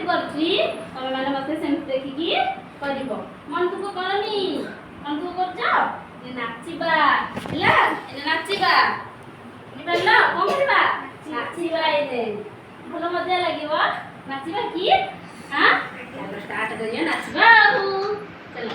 କରୁଛି ତମେ ମାନେ ମତେ ସେମିତି ଦେଖିକି କରିବ। ମନ ଦୁଃଖ କରନି। ମନ ଦୁଃଖ କରୁଛ? ନାଚିବା ହେଲା। ଏନେ ନାଚିବା। ବୁଝିପାରିଲ? କଣ କରିବା? ନାଚିବା। ଏନେ ଭଲ ମଜା ଲାଗିବ। ନାଚିବା କି? हाँ स्टार्ट करिए नाचवा चलो।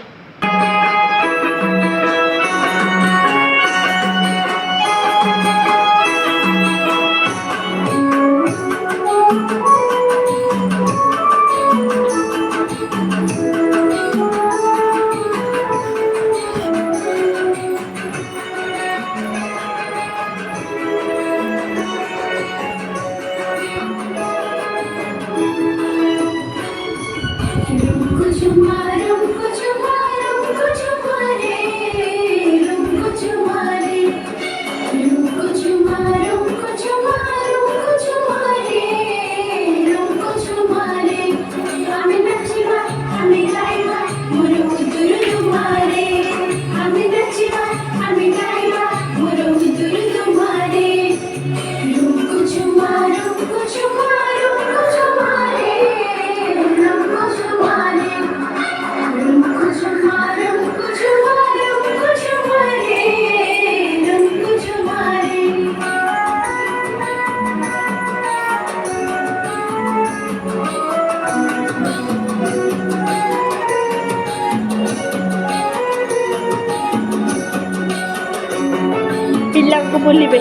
ପିଲାଙ୍କୁ ବୁଲିବେ।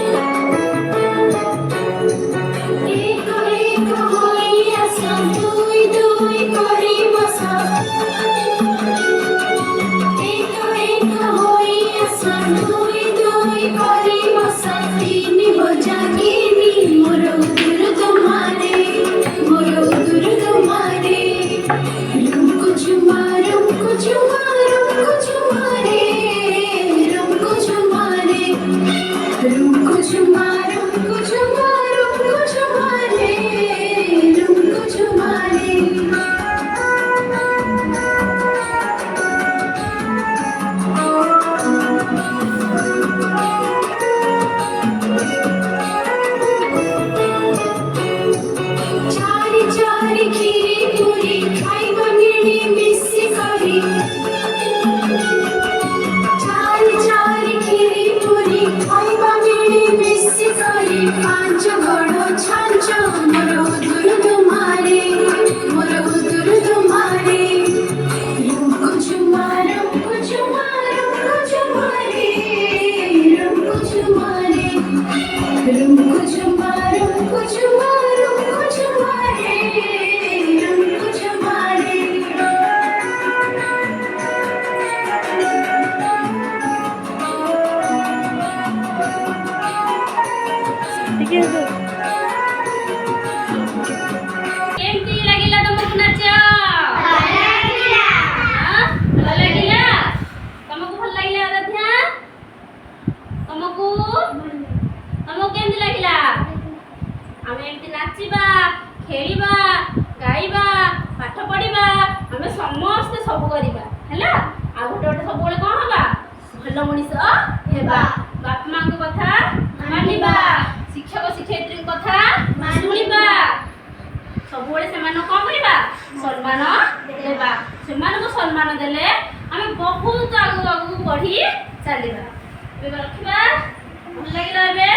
केमती लागिला तुमको नाच? भल लागिला? तुमको भल लागिला आराध्या? तुमको केमती लागिला? आमे एमती नाचिबा, खेलिबा, गाइबा, पाठ पढ़िबा, आमे समस्त सब करिबा हैला। आ गोटे गोटे सब बेले कोन हबा? भल मनीष हेबा। बाप मां को कथा मानिबा, शिक्षक शिक्षयित्री कथा शुणिबा, सब बेले से मानो कोन करिबा? सम्मान देबा। सेमान को सम्मान देले आमे बहुत आगु आगु बढ़ी चलिबा। एबे रखिबा। भल लागिला एबे?